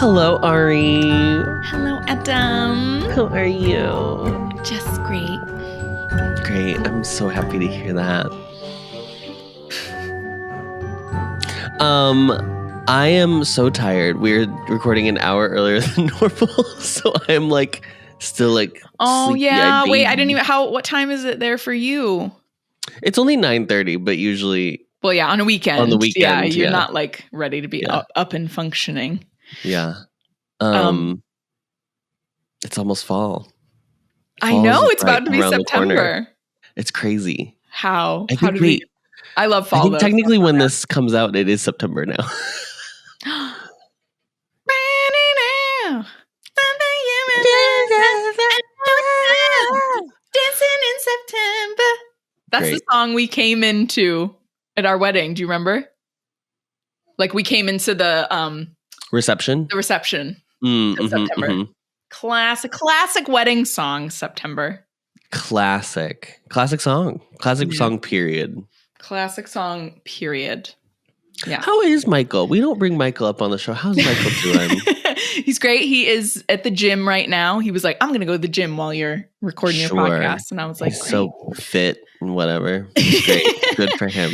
Hello, Ari. Hello, Adam. How are you? Just great. Great. I'm so happy to hear that. I am so tired. We're recording an hour earlier than normal, so I'm like still like. Oh yeah. Wait, I didn't even. What time is it there for you? It's only 9:30, but usually. Well, yeah, on a weekend. On the weekend, yeah, you're not like ready to be up and functioning. Yeah. It's almost fall. I know it's about to be September. It's crazy. How did we? I love fall. I think technically when this comes out, it is September now. Dancing in September. That's the song we came into at our wedding. Do you remember? Like we came into the reception. The reception in September. Mm-hmm. Classic wedding song. September. Classic song. Song. Period. Classic song. Period. Yeah. How is Michael? We don't bring Michael up on the show. How's Michael doing? He's great. He is at the gym right now. He was like, I'm going to go to the gym while you're recording your podcast. And I was like, he's so fit and whatever. He's great. Good for him.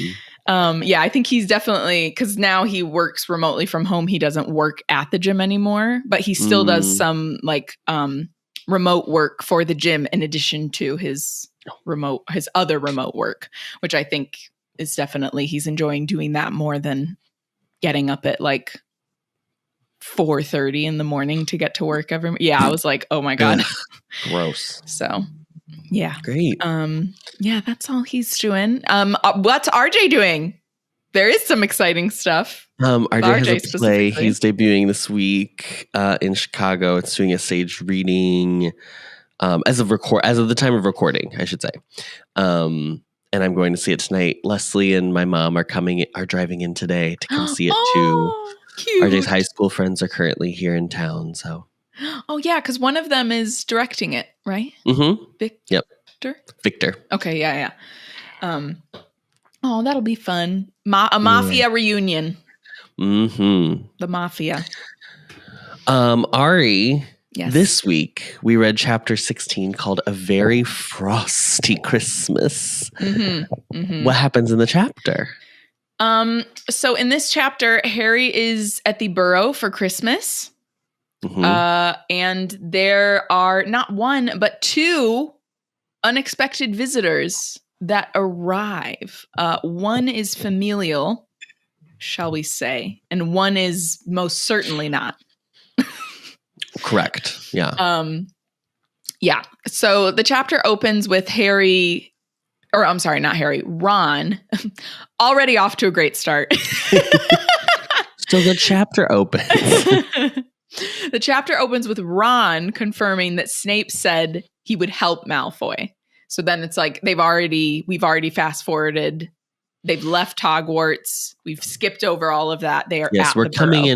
Yeah, I think he's definitely, because now he works remotely from home. He doesn't work at the gym anymore, but he still does some like remote work for the gym in addition to his other remote work, which I think is definitely, he's enjoying doing that more than getting up at like 4:30 in the morning to get to work I was like, oh my God. Gross. So yeah. Great. Yeah, that's all he's doing. What's RJ doing? There is some exciting stuff. RJ has a play. He's debuting this week in Chicago. It's doing a staged reading as of the time of recording, I should say. And I'm going to see it tonight. Leslie and my mom are driving in today to come see it too. Cute. RJ's high school friends are currently here in town, so. Oh yeah, because one of them is directing it, right? Mm-hmm. Victor. Okay, yeah. Oh, that'll be fun. A mafia reunion. Mm-hmm. The mafia. Ari. Yes. This week, we read chapter 16 called A Very Frosty Christmas. Mm-hmm. Mm-hmm. What happens in the chapter? So in this chapter, Harry is at the Burrow for Christmas. Mm-hmm. And there are not one, but two unexpected visitors that arrive. One is familial, shall we say, and one is most certainly not. Correct. Yeah. Yeah. So the chapter opens with Ron, already off to a great start. So the chapter opens. The chapter opens with Ron confirming that Snape said he would help Malfoy. So then it's like we've already fast forwarded. They've left Hogwarts. We've skipped over all of that. They are we're coming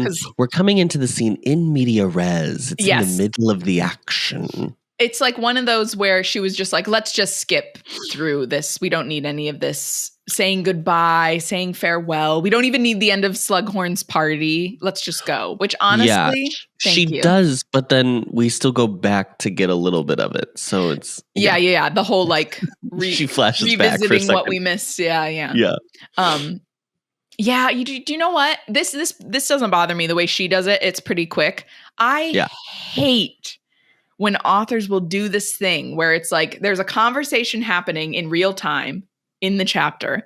into the scene in media res. It's in the middle of the action. It's like one of those where she was just like, let's just skip through this. We don't need any of this saying goodbye, saying farewell. We don't even need the end of Slughorn's party. Let's just go. Which honestly, she does, but then we still go back to get a little bit of it. So it's yeah. The whole like she flashes revisiting back for what we missed. Yeah. Yeah. Do you know what? This doesn't bother me the way she does it. It's pretty quick. I hate when authors will do this thing where it's like there's a conversation happening in real time in the chapter,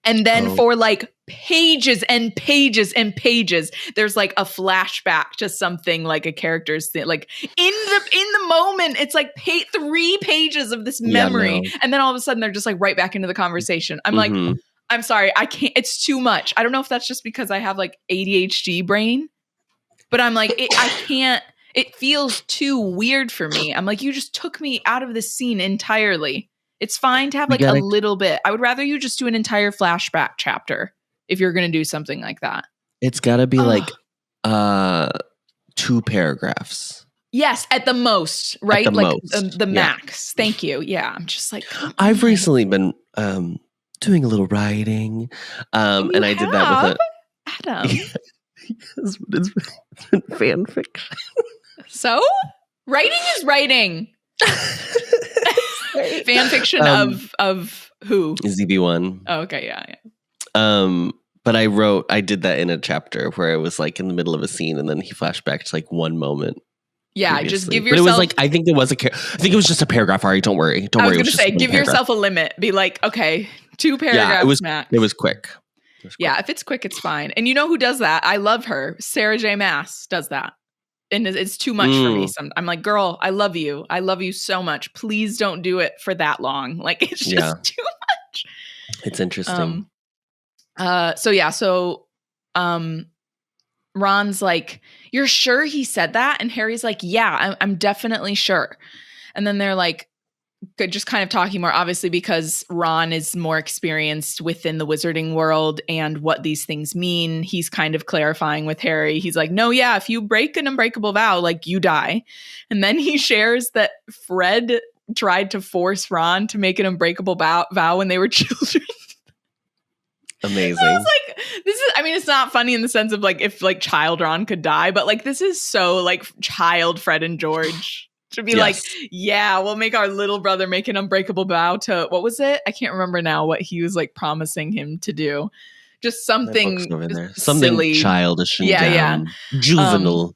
and then for like pages and pages and pages, there's like a flashback to something like a character's thing. Like in the moment, it's like 3 pages of this memory, and then all of a sudden they're just like right back into the conversation. I'm like, I'm sorry, I can't. It's too much. I don't know if that's just because I have like ADHD brain, but I'm like, I can't. It feels too weird for me. I'm like, you just took me out of this scene entirely. It's fine to have like a little bit. I would rather you just do an entire flashback chapter if you're going to do something like that. It's got to be like 2 paragraphs. Yes, at the most, right? The max. Thank you. Yeah, I'm just like, I've recently been doing a little writing, and I did that with Adam. It's been fan fiction. So? Writing is writing. Fan fiction of who? ZB1. Oh, okay, yeah. But I did that in a chapter where it was like in the middle of a scene and then he flashed back to like one moment. Yeah, previously. just give yourself. But it was like, I think it was just a paragraph, Ari. Don't worry. I was going to say, give yourself a limit. Be like, okay, 2 paragraphs max. It was quick. Yeah, if it's quick, it's fine. And you know who does that? I love her. Sarah J. Maas does that. And it's too much for me. I'm like, girl, I love you. I love you so much. Please don't do it for that long. Like, it's just too much. It's interesting. So Ron's like, you're sure he said that? And Harry's like, yeah, I'm definitely sure. And then they're like, just kind of talking more, obviously, because Ron is more experienced within the wizarding world and what these things mean. He's kind of clarifying with Harry. He's like, no, yeah, if you break an unbreakable vow, like you die. And then he shares that Fred tried to force Ron to make an unbreakable vow when they were children. Amazing. I was like, it's not funny in the sense of like, if like child Ron could die, but like, this is so like child Fred and George. To be like, yeah, we'll make our little brother make an unbreakable vow to, what was it? I can't remember now what he was like promising him to do. Just something something childish and juvenile.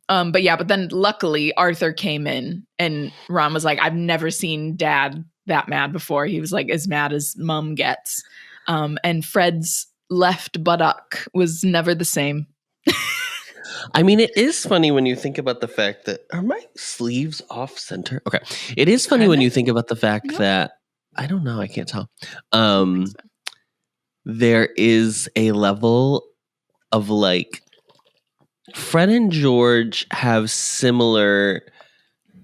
But then luckily Arthur came in and Ron was like, I've never seen Dad that mad before. He was like as mad as Mum gets. And Fred's left buttock was never the same. I mean, it is funny when you think about the fact that, are my sleeves off center? Okay. It is funny when you think about the fact that, I don't know, I can't tell. There is a level of like, Fred and George have similar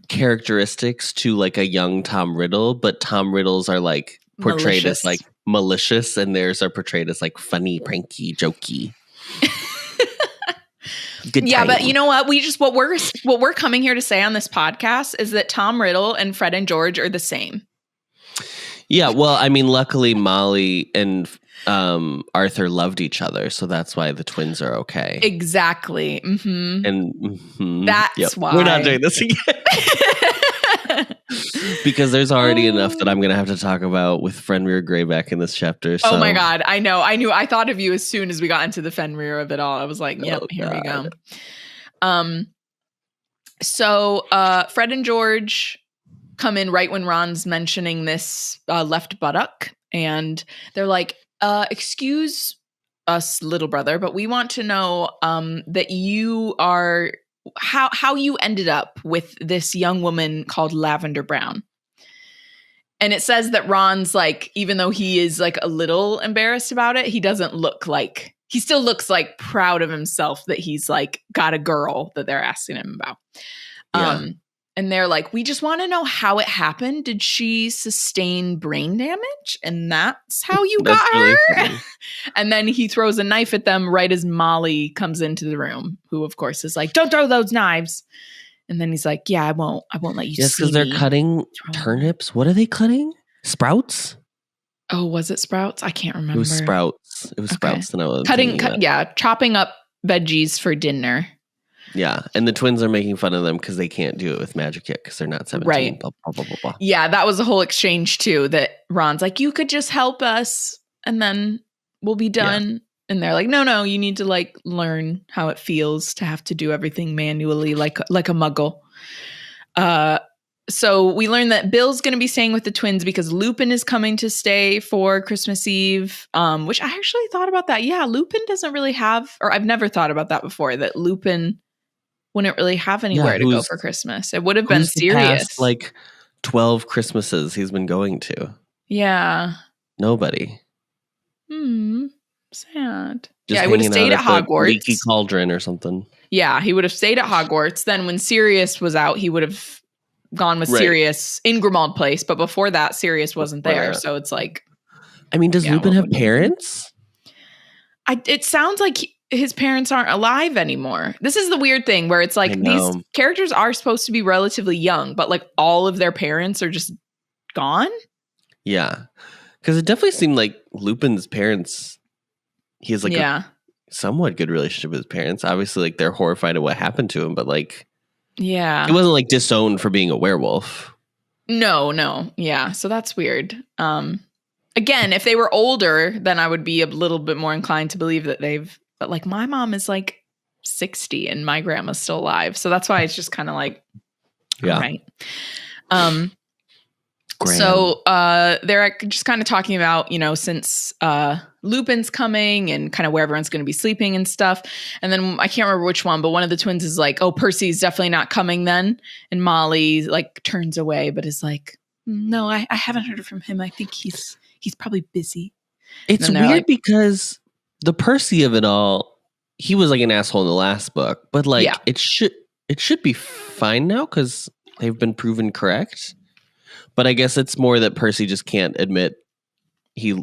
characteristics to like a young Tom Riddle, but Tom Riddles are like portrayed as like malicious and theirs are portrayed as like funny, pranky, jokey. But you know what? What we're coming here to say on this podcast is that Tom Riddle and Fred and George are the same. Yeah, well, I mean, luckily Molly and Arthur loved each other, so that's why the twins are okay. Exactly. Mm-hmm. And that's why we're not doing this again. Because there's already enough that I'm going to have to talk about with Fenrir Greyback in this chapter. So. Oh my God. I know. I thought of you as soon as we got into the Fenrir of it all. I was like, yep, here we go. So Fred and George come in right when Ron's mentioning this left buttock. And they're like, excuse us, little brother, but we want to know that you are... how you ended up with this young woman called Lavender Brown. And it says that Ron's like, even though he is like a little embarrassed about it, he still looks like proud of himself that he's like got a girl that they're asking him about. And they're like, we just want to know how it happened. Did she sustain brain damage? And that's how you got her? Really and then he throws a knife at them right as Molly comes into the room, who of course is like, don't throw those knives. And then he's like, yeah, I won't let you see me. Yes, because they're cutting turnips. What are they cutting? Sprouts? Oh, was it sprouts? I can't remember. It was sprouts. Sprouts. Chopping up veggies for dinner. Yeah, and the twins are making fun of them because they can't do it with magic yet because they're not 17. Right. Blah, blah, blah, blah, blah. Yeah, that was a whole exchange too, that Ron's like, you could just help us and then we'll be done. Yeah. And they're like, no, you need to like learn how it feels to have to do everything manually like a muggle. So we learned that Bill's going to be staying with the twins because Lupin is coming to stay for Christmas Eve, which I actually thought about that. Yeah, Lupin doesn't really have, or I've never thought about that before, that Lupin wouldn't really have anywhere to go for Christmas. It would have been Sirius. Past, like 12 Christmases he's been going to. Yeah. Nobody. Sad. Just he would have stayed at Hogwarts. Leaky cauldron or something. Yeah, he would have stayed at Hogwarts. Then when Sirius was out, he would have gone with Sirius in Grimmauld Place. But before that, Sirius wasn't there. So it's like... I mean, does Lupin have parents? It sounds like his parents aren't alive anymore. This is the weird thing where it's like these characters are supposed to be relatively young, but like all of their parents are just gone. Yeah. Because it definitely seemed like Lupin's parents, he has like a somewhat good relationship with his parents. Obviously, like they're horrified at what happened to him, but like, yeah, he wasn't like disowned for being a werewolf. No. Yeah. So that's weird. Again, if they were older, then I would be a little bit more inclined to believe that but like my mom is like 60 and my grandma's still alive. So that's why it's just kind of like, yeah. All right. So they're just kind of talking about, since Lupin's coming and kind of where everyone's going to be sleeping and stuff. And then I can't remember which one, but one of the twins is like, oh, Percy's definitely not coming then. And Molly like turns away, but is like, no, I haven't heard from him. I think he's probably busy. It's weird because the Percy of it all, he was like an asshole in the last book, but like it should be fine now because they've been proven correct. But I guess it's more that Percy just can't admit he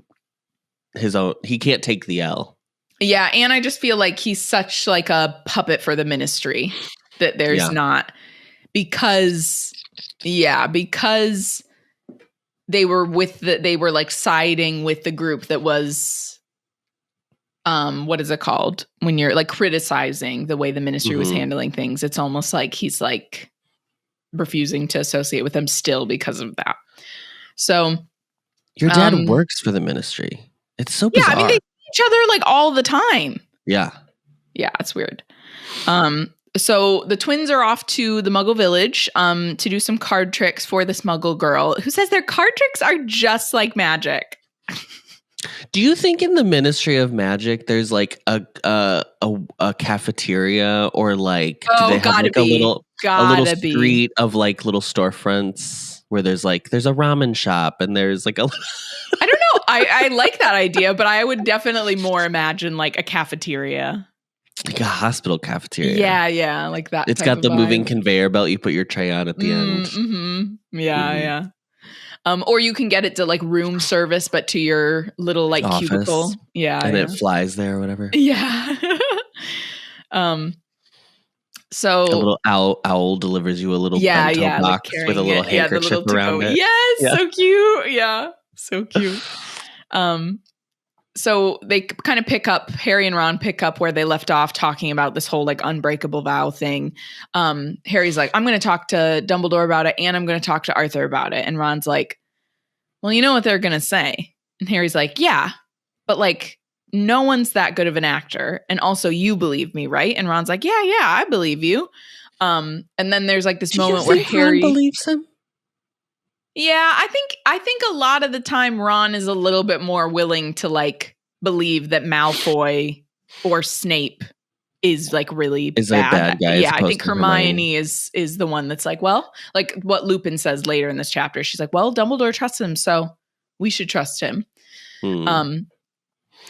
can't take the L. Yeah, and I just feel like he's such like a puppet for the Ministry that there's not because they were like siding with the group that was what is it called when you're like criticizing the way the Ministry was handling things. It's almost like he's like refusing to associate with them still because of that. So your dad works for the Ministry. It's so bizarre. Yeah, I mean they see each other like all the time. Yeah, it's weird. So the twins are off to the Muggle village to do some card tricks for this Muggle girl who says their card tricks are just like magic. Do you think in the Ministry of Magic there's like a cafeteria or like do they have like a little street of like little storefronts where there's a ramen shop and there's like a I don't know. I like that idea, but I would definitely more imagine like a cafeteria. Like a hospital cafeteria. Yeah, like that. It's got the moving conveyor belt you put your tray on at the end. Mm-hmm. Yeah. Or you can get it to like room service, but to your little like office. Cubicle. Yeah. And it flies there or whatever. Yeah. So a little owl delivers you a little bento box with a little handkerchief around it. Yes, so cute. Yeah, so cute. So they kind of Harry and Ron pick up where they left off talking about this whole like unbreakable vow thing. Harry's like, I'm going to talk to Dumbledore about it and I'm going to talk to Arthur about it. And Ron's like, well, you know what they're going to say. And Harry's like, yeah, but like no one's that good of an actor. And also you believe me, right? And Ron's like, yeah, I believe you. And then there's like this moment where Harry believes him. Yeah, I think a lot of the time Ron is a little bit more willing to like believe that Malfoy or Snape is like really a bad guy. Yeah, I think Hermione is the one that's like, well, like what Lupin says later in this chapter. She's like, well, Dumbledore trusts him, so we should trust him.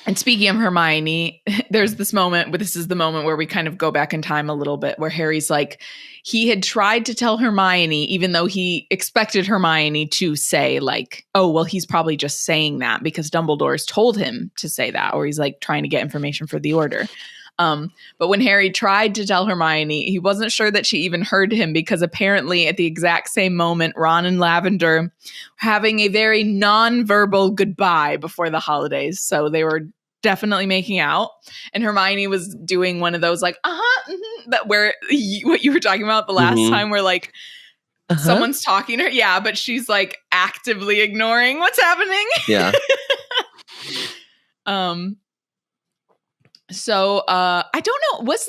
And speaking of Hermione, there's this moment, but this is the moment where we kind of go back in time a little bit, where Harry's like, he had tried to tell Hermione, even though he expected Hermione to say like, oh, well, he's probably just saying that because Dumbledore's told him to say that, or he's like trying to get information for the Order. But when Harry tried to tell Hermione, he wasn't sure that she even heard him because apparently at the exact same moment, Ron and Lavender were having a very non-verbal goodbye before the holidays. So they were definitely making out. And Hermione was doing one of those like, that where what you were talking about the last time where like someone's talking to her. Yeah, but she's like actively ignoring what's happening. Yeah. So I don't know. Was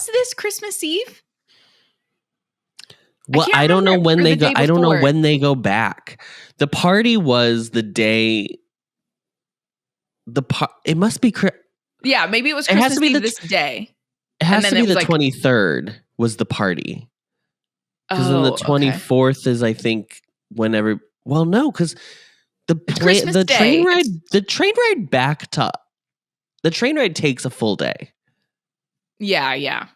this Christmas Eve? Well, I don't know when they go. I don't know when they go back. The party was the day. It must be. Yeah, maybe it was Christmas Eve this day. It has to be the 23rd was the party. Because then the 24th is, I think, whenever. Well, no, because the train ride back to. The train ride takes a full day. Yeah.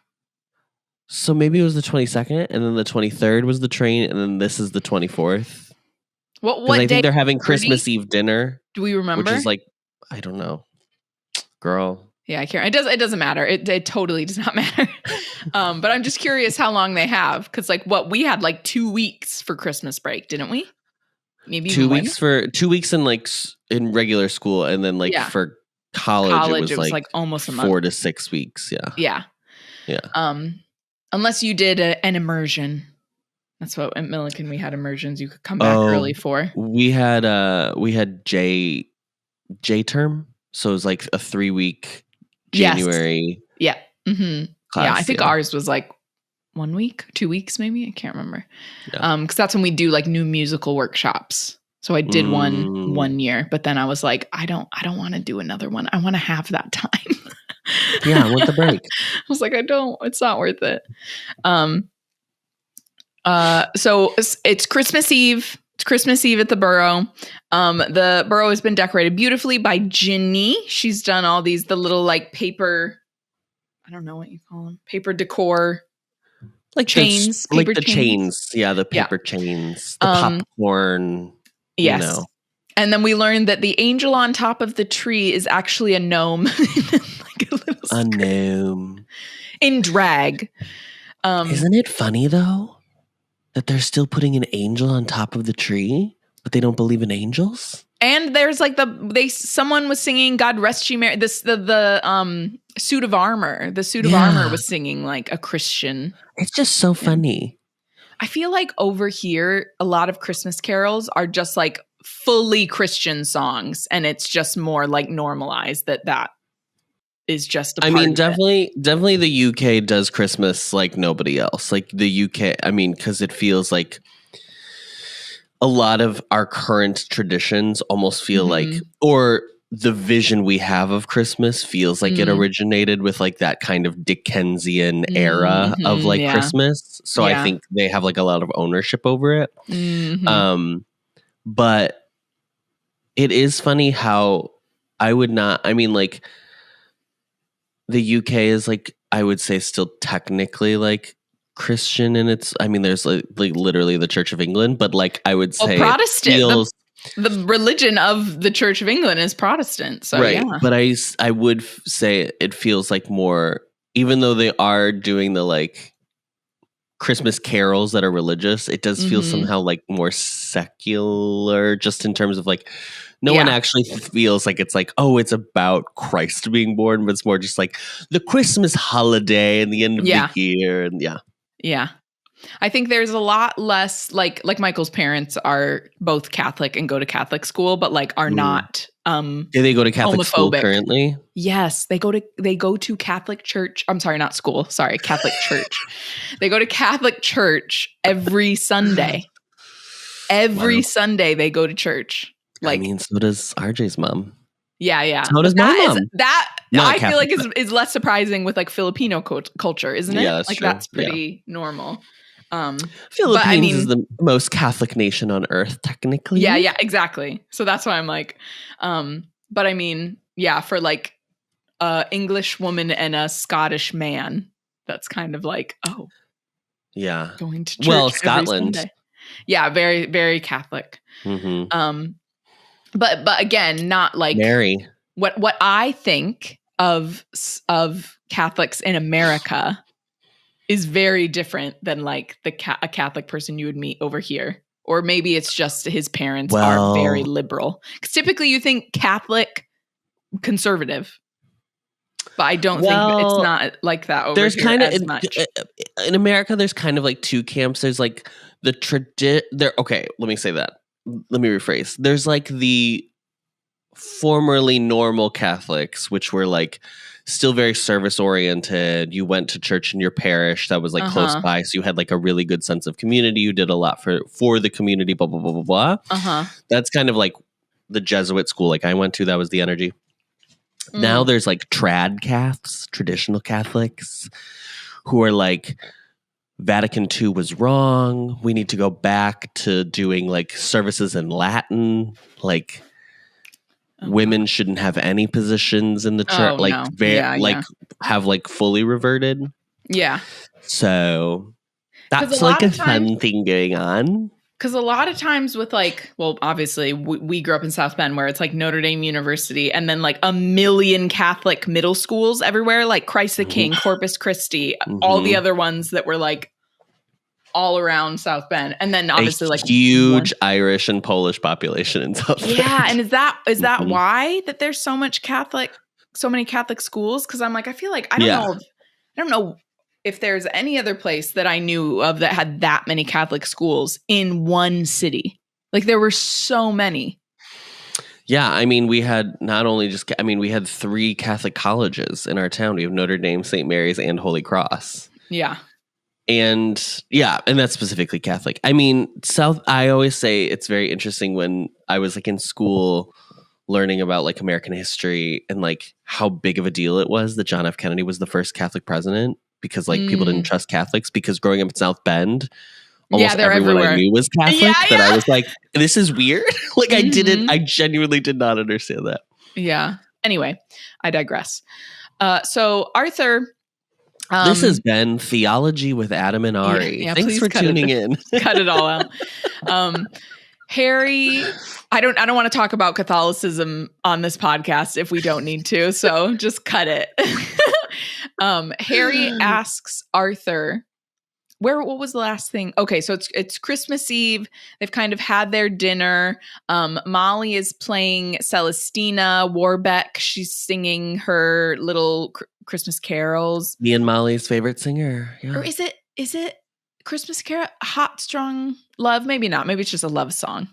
So maybe it was the 22nd, and then the 23rd was the train, and then this is the 24th. What I day? think they're having Christmas Eve dinner. Do we remember? Which is like, I don't know, girl. Yeah, I can't. It doesn't matter. It totally does not matter. But I'm just curious how long they have, because like we had like 2 weeks for Christmas break, didn't we? Maybe 2 weeks in like in regular school, and then like for college it was like almost a month. 4 to 6 weeks. Yeah. Unless you did an immersion. That's what at Milliken we had immersions you could come back early for. We had J term, so it was like a 3-week January. Yes. Yeah. Mm-hmm. Class, I think ours was like 1 week, 2 weeks, maybe. I can't remember. Yeah. Because that's when we do like new musical workshops. So I did one year, but then I was like, I don't want to do another one. I want to have that time. Yeah, I want the break. I was like, it's not worth it. So it's Christmas Eve. It's Christmas Eve at the Burrow. The Burrow has been decorated beautifully by Ginny. She's done all the little like paper, I don't know what you call them, paper decor, like chains, like the chains. Yeah, the paper chains, the popcorn. Yes. You know. And then we learned that the angel on top of the tree is actually a gnome. Like a gnome. In drag. Isn't it funny though that they're still putting an angel on top of the tree, but they don't believe in angels? And there's like someone was singing "God Rest Ye Merry." The suit of armor. The suit of armor was singing like a Christian. It's just so funny. I feel like over here, a lot of Christmas carols are just like fully Christian songs, and it's just more like normalized that is just a part of definitely the UK does Christmas like nobody else. Like the UK, because it feels like a lot of our current traditions almost feel like, or the vision we have of Christmas feels like it originated with like that kind of Dickensian era of like Christmas. So I think they have like a lot of ownership over it. But it is funny how the UK is like, I would say still technically like Christian, and there's like literally the Church of England, but like I would say Protestant. The religion of the Church of England is Protestant. So right. Yeah. But I would say it feels like more, even though they are doing the like Christmas carols that are religious, it does feel somehow like more secular, just in terms of like no one actually feels like it's like, oh, it's about Christ being born, but it's more just like the Christmas holiday and the end of the year. And yeah. I think there's a lot less like Michael's parents are both Catholic and go to Catholic school, but like are not do they go to Catholic school currently? Yes, they go to Catholic church. I'm sorry, not school. Sorry, Catholic church. They go to Catholic church every Sunday. Every Sunday they go to church. Like, so does RJ's mom. Yeah. So does my mom. I feel like is less surprising with like Filipino culture, isn't it? Yeah, that's like true. That's pretty normal. Philippines is the most Catholic nation on earth, technically. Yeah, exactly. So that's why I'm like, but I mean, for like a English woman and a Scottish man, that's kind of like, oh, yeah, going to church. Well, Scotland, Sunday. Yeah, very, very Catholic. But again, not like Mary. What I think of Catholics in America is very different than like a Catholic person you would meet over here. Or maybe it's just his parents are very liberal. Because typically you think Catholic, conservative. But I don't think it's not like that over here as much. In America, there's kind of like two camps. There's like the okay, let me say that. Let me rephrase. There's like the formerly normal Catholics, which were like still very service oriented. You went to church in your parish that was like close by, so you had like a really good sense of community. You did a lot for the community, blah blah blah blah blah. That's kind of like the Jesuit school like I went to. That was the energy. Now there's like trad Caths, traditional Catholics, who are like, Vatican II was wrong. We need to go back to doing like services in Latin. Like women shouldn't have any positions in the church. Have like fully reverted. Yeah. So that's like a fun thing going on. Because a lot of times with like, well, obviously we grew up in South Bend where it's like Notre Dame University and then like a million Catholic middle schools everywhere, like Christ the King, Corpus Christi, all the other ones that were like all around South Bend. And then obviously like huge Irish and Polish population in South Bend. Yeah. And is that why that there's so much Catholic so many Catholic schools? Because I'm like, I feel like I don't know if there's any other place that I knew of that had that many Catholic schools in one city. Like there were so many. Yeah, I mean, we had we had 3 Catholic colleges in our town. We have Notre Dame, St. Mary's, and Holy Cross. Yeah. And that's specifically Catholic. I mean, I always say it's very interesting when I was like in school learning about like American history and like how big of a deal it was that John F. Kennedy was the first Catholic president, because like people didn't trust Catholics, because growing up in South Bend, almost everyone everywhere. I knew was Catholic. That I was like, this is weird. Like I genuinely did not understand that. Yeah. Anyway, I digress. So Arthur. This has been Theology with Adam and Ari. Yeah, thanks for tuning in. Cut it all out. Harry, I don't want to talk about Catholicism on this podcast if we don't need to, so just cut it. Harry asks Arthur, what was the last thing? Okay, so it's Christmas Eve. They've kind of had their dinner. Molly is playing Celestina. Warbeck, she's singing her little Christmas carols. Me and Molly's favorite singer. Yeah. Or is it Christmas Carol? Hot, Strong Love? Maybe not. Maybe it's just a love song.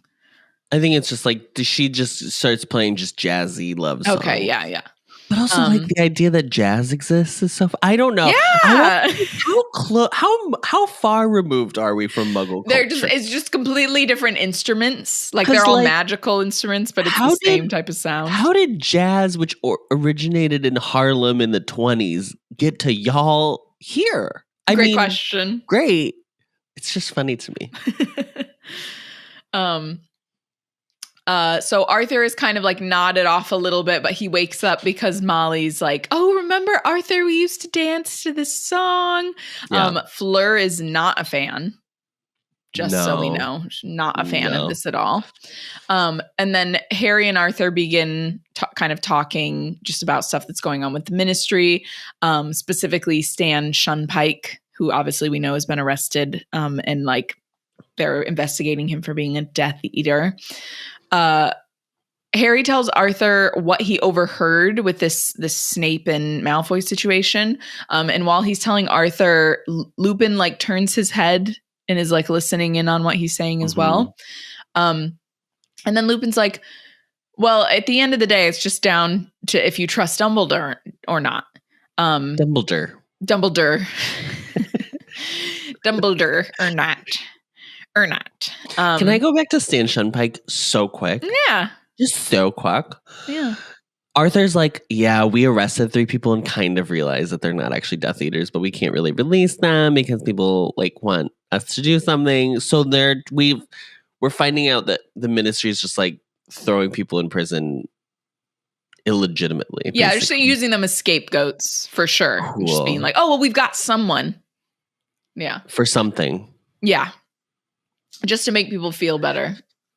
I think it's just like, she just starts playing just jazzy love songs. Okay, yeah. But also, like, the idea that jazz exists is so. I don't know. Yeah. How far removed are we from Muggle culture? It's just completely different instruments. Like they're all magical instruments, but it's the same type of sound. How did jazz, which originated in Harlem in the 1920s, get to y'all here? Great question. Great. It's just funny to me. So Arthur is kind of like nodded off a little bit, but he wakes up because Molly's like, oh, remember Arthur, we used to dance to this song. Yeah. Fleur is not a fan. So we know, she's not a fan of this at all. And then Harry and Arthur begin kind of talking just about stuff that's going on with the ministry, specifically Stan Shunpike, who obviously we know has been arrested, and like they're investigating him for being a Death Eater. Harry tells Arthur what he overheard with this Snape and Malfoy situation. And while he's telling Arthur, Lupin like turns his head and is like listening in on what he's saying as well. And then Lupin's like, well, at the end of the day, it's just down to if you trust Dumbledore or not. Dumbledore or not. Can I go back to Stan Shunpike so quick? Yeah. Just so quick. Yeah. Arthur's like, yeah, we arrested 3 people and kind of realized that they're not actually Death Eaters, but we can't really release them because people like want us to do something. So we're finding out that the ministry is just like throwing people in prison illegitimately. Yeah, just using them as scapegoats for sure. Cool. Just being like, oh, well, we've got someone. Yeah. For something. Yeah. Just to make people feel better.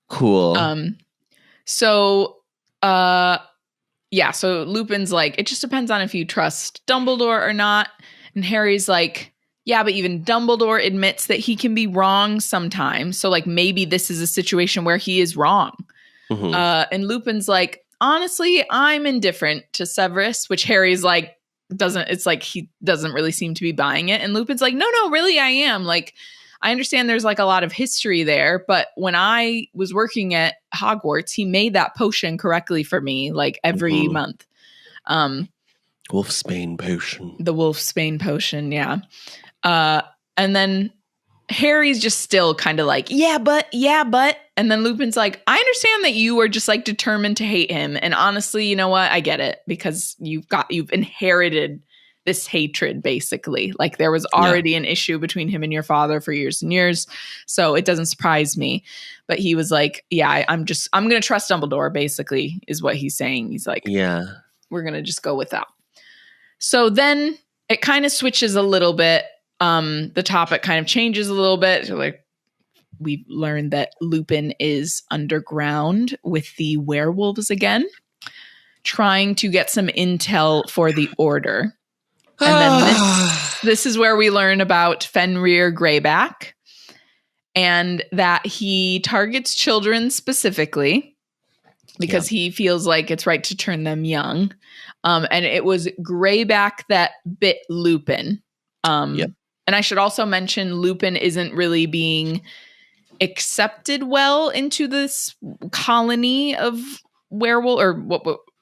Cool. So Lupin's like, it just depends on if you trust Dumbledore or not. And Harry's like, yeah, but even Dumbledore admits that he can be wrong sometimes. So like maybe this is a situation where he is wrong. And Lupin's like, honestly, I'm indifferent to Severus, which Harry's like, he doesn't really seem to be buying it. And Lupin's like, no, really, I am. Like, I understand there's like a lot of history there, but when I was working at Hogwarts, he made that potion correctly for me, like every month. Wolfsbane potion. The Wolfsbane potion, yeah. And then Harry's just still kind of like, yeah, but. And then Lupin's like, I understand that you are just like determined to hate him. And honestly, you know what? I get it, because you've inherited this hatred, basically. Like there was already an issue between him and your father for years and years. So it doesn't surprise me. But he was like, yeah, I'm going to trust Dumbledore, basically, is what he's saying. He's like, yeah, we're going to just go with that. So then it kind of switches a little bit. The topic kind of changes a little bit. So like we've learned that Lupin is underground with the werewolves again, trying to get some intel for the Order. And then this is where we learn about Fenrir Greyback, and that he targets children specifically because he feels like it's right to turn them young. And it was Greyback that bit Lupin. Yep. And I should also mention Lupin isn't really being accepted well into this colony of werewolf, or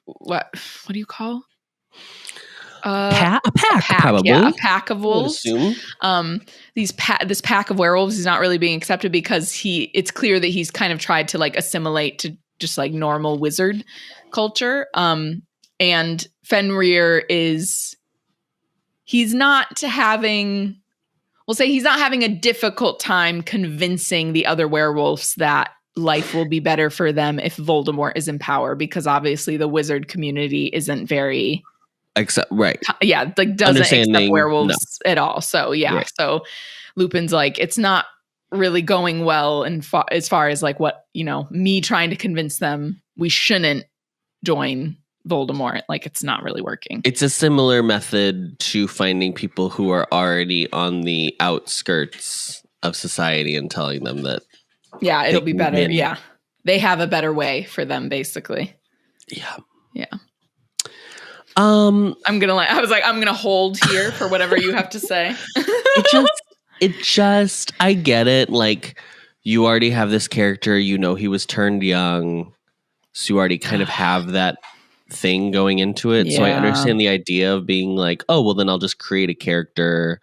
what do you call? A pack, probably. Yeah, a pack of wolves. This pack of werewolves is not really being accepted because it's clear that he's kind of tried to like assimilate to just like normal wizard culture. And Fenrir he's not having a difficult time convincing the other werewolves that life will be better for them if Voldemort is in power, because obviously the wizard community isn't very doesn't accept werewolves at all. So right. So Lupin's like, it's not really going well as far as like what, me trying to convince them we shouldn't join Voldemort, like it's not really working. It's a similar method to finding people who are already on the outskirts of society and telling them that it'll be better. Win. Yeah. They have a better way for them, basically. Yeah. Yeah. I'm gonna hold here for whatever you have to say. I get it. Like, you already have this character, he was turned young, so you already kind of have that thing going into it. Yeah. So I understand the idea of being like, oh, well, then I'll just create a character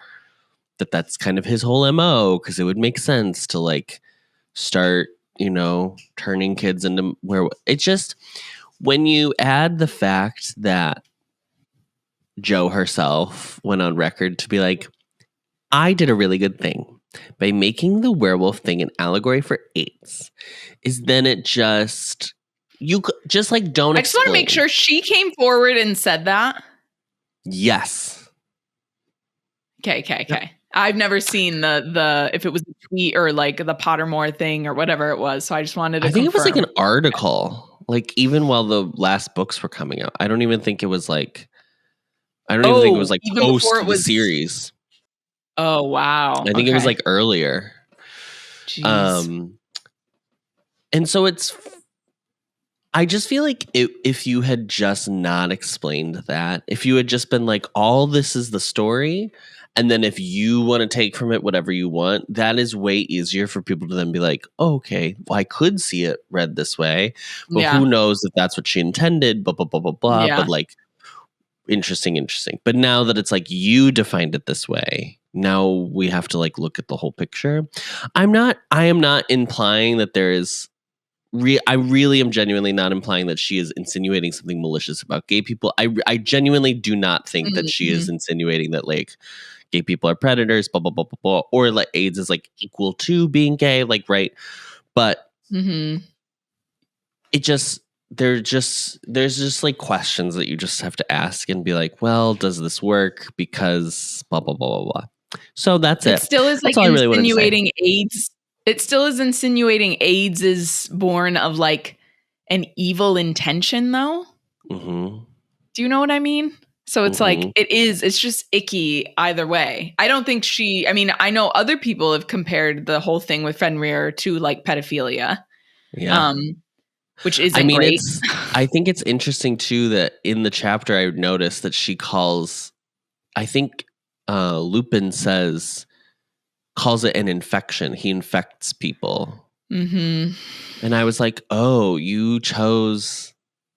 that's kind of his whole MO, because it would make sense to like start, turning kids into it's just when you add the fact that Jo herself went on record to be like, I did a really good thing by making the werewolf thing an allegory for AIDS, is then it just, you just like don't I just want to make sure she came forward and said that. Yes. Okay. Yep. I've never seen the if it was a tweet or like the Pottermore thing or whatever it was. So I just wanted to I think it was like an article, like even while the last books were coming out. I don't even think it was like post the series. Oh, wow. I think it was like earlier. Jeez. And so I just feel like if you had just not explained that, if you had just been like, all this is the story, and then if you want to take from it whatever you want, that is way easier for people to then be like, oh, okay, well, I could see it read this way, but who knows if that's what she intended, blah, blah, blah, blah, blah. Yeah. But like, interesting. But now that it's like you defined it this way, now we have to like look at the whole picture. I am not implying that there is I really am genuinely not implying that she is insinuating something malicious about gay people. I genuinely do not think that she is insinuating that like gay people are predators, blah, blah, blah, blah, blah, or like AIDS is like equal to being gay, like, right. But it just, there's just like questions that you just have to ask and be like, well, does this work? Because blah, blah, blah, blah, blah. So that's it. It still is like insinuating AIDS. It still is insinuating AIDS is born of like an evil intention, though. Mm-hmm. Do you know what I mean? So it's like, it's just icky either way. I don't think I know other people have compared the whole thing with Fenrir to like pedophilia. Yeah. Which isn't great. I think it's interesting too that in the chapter I noticed that she calls, I think Lupin calls it an infection. He infects people. Mm-hmm. And I was like, oh, you chose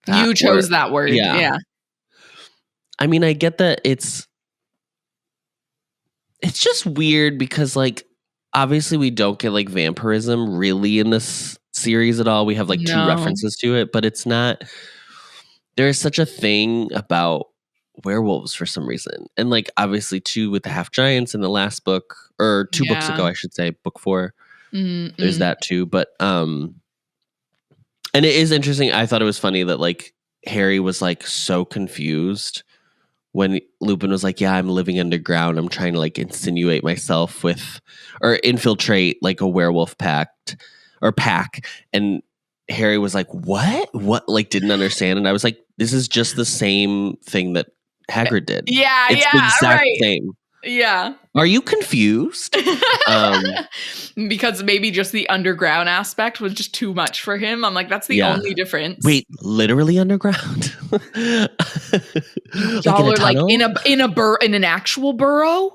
that word. Yeah. I mean, I get that it's just weird because like, obviously we don't get like vampirism really in this series at all. We have like two references to it, but it's not, there is such a thing about werewolves for some reason. And like, obviously too, with the half giants in the last book, or two books ago, I should say, book 4, there's that too. But, and it is interesting. I thought it was funny that like Harry was like so confused when Lupin was like, yeah, I'm living underground. I'm trying to like insinuate myself with, or infiltrate like a werewolf pack. And Harry was like, what? Like didn't understand. And I was like, this is just the same thing that Hagrid did. Yeah. It's the exact same. Yeah. Are you confused? Because maybe just the underground aspect was just too much for him. I'm like, that's the only difference. Wait, literally underground? Y'all are like in an actual burrow?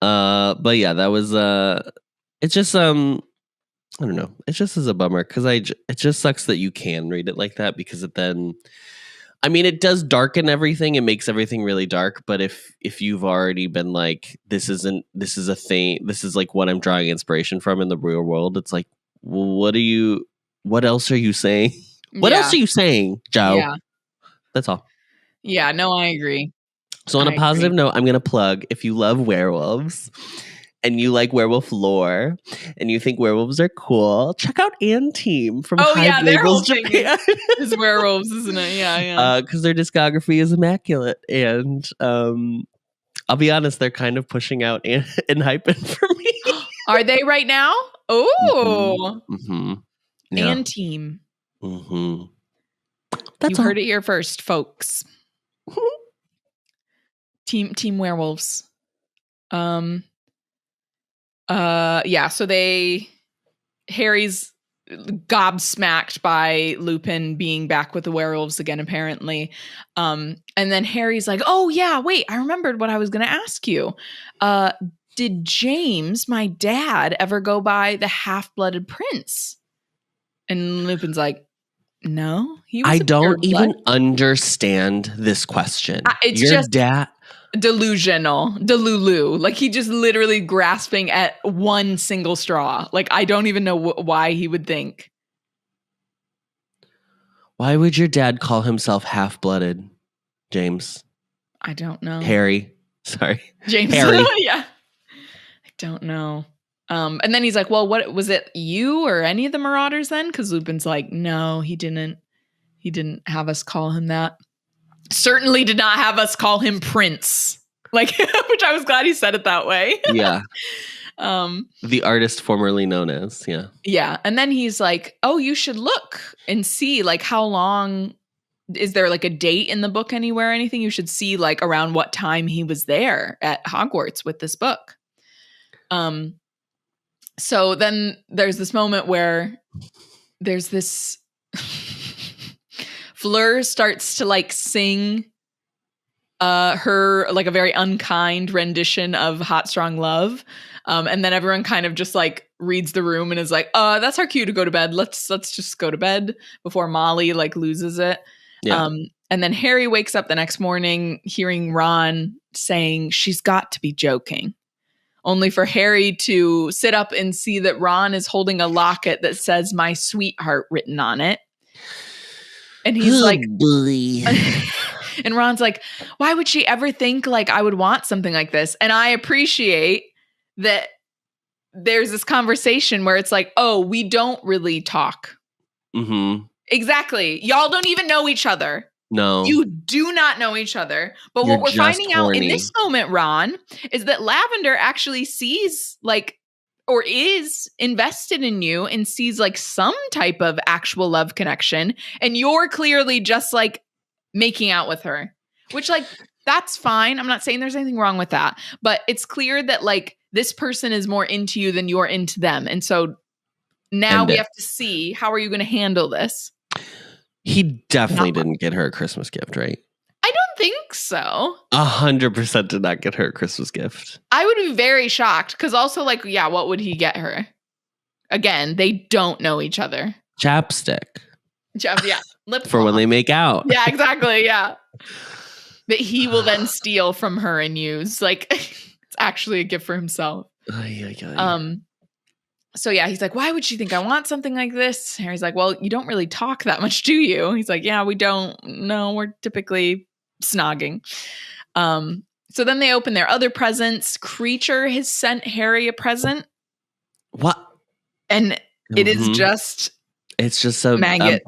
But yeah, that was it's just I don't know. It just is a bummer because it just sucks that you can read it like that because it then, I mean, it does darken everything. It makes everything really dark. But if you've already been like, this is a thing. This is like what I'm drawing inspiration from in the real world. It's like, well, what else are you saying? What else are you saying, Joe? Yeah. That's all. Yeah, no, I agree. So on a positive note, I'm going to plug, if you love werewolves and you like werewolf lore and you think werewolves are cool, check out Team from Hive Labels Japan. Is werewolves, isn't it? Yeah. Because their discography is immaculate. And I'll be honest, they're kind of pushing out and hyping for me. Are they right now? Oh. Mm-hmm. Yeah. Team. Mm-hmm. You heard it here first, folks. Team werewolves. So Harry's gobsmacked by Lupin being back with the werewolves again, apparently. And then Harry's like, oh yeah, wait, I remembered what I was going to ask you. Did James, my dad, ever go by the Half-Blooded Prince? And Lupin's like, no, I don't even understand this question. It's your dad. Delusional, delulu. Like he just literally grasping at one single straw. Like I don't even know why he would think. Why would your dad call himself half-blooded, James? I don't know. Harry. Sorry. James. Harry. Yeah. I don't know. And then he's like, well, what was it, you or any of the Marauders then? Because Lupin's like, no, he didn't have us call him that. Certainly did not have us call him Prince. Like, which I was glad he said it that way. Yeah. The artist formerly known as, yeah. Yeah. And then he's like, oh, you should look and see, like, how long, is there like a date in the book anywhere, anything? You should see like around what time he was there at Hogwarts with this book. So then there's this moment where there's this Fleur starts to like sing her like a very unkind rendition of Hot Strong Love. And then everyone kind of just like reads the room and is like, that's our cue to go to bed. Let's just go to bed before Molly like loses it. Yeah. And then Harry wakes up the next morning hearing Ron saying she's got to be joking. Only for Harry to sit up and see that Ron is holding a locket that says "My Sweetheart" written on it. And he's like, and Ron's like, why would she ever think like I would want something like this? And I appreciate that there's this conversation where it's like, oh, we don't really talk. Mm-hmm. Exactly. Y'all don't even know each other. No. You do not know each other. But what we're finding out in this moment, Ron, is that Lavender actually sees like, or is invested in you and sees like some type of actual love connection. And you're clearly just like making out with her, which like, that's fine. I'm not saying there's anything wrong with that, but it's clear that like this person is more into you than you're into them. And so now we have to see, how are you going to handle this? He definitely didn't get her a Christmas gift, right? I don't think so. 100% did not get her a Christmas gift. I would be very shocked because also like, yeah, what would he get her? Again, they don't know each other. Chapstick. Yeah. Lip for when they make out. Yeah, exactly. Yeah. That he will then steal from her and use. Like, it's actually a gift for himself. So yeah, he's like, why would she think I want something like this? Harry's like, well, you don't really talk that much, do you? He's like, yeah, we don't. No, we're typically snogging. So then they open their other presents. Creature has sent Harry a present. What? And it is just... It's just a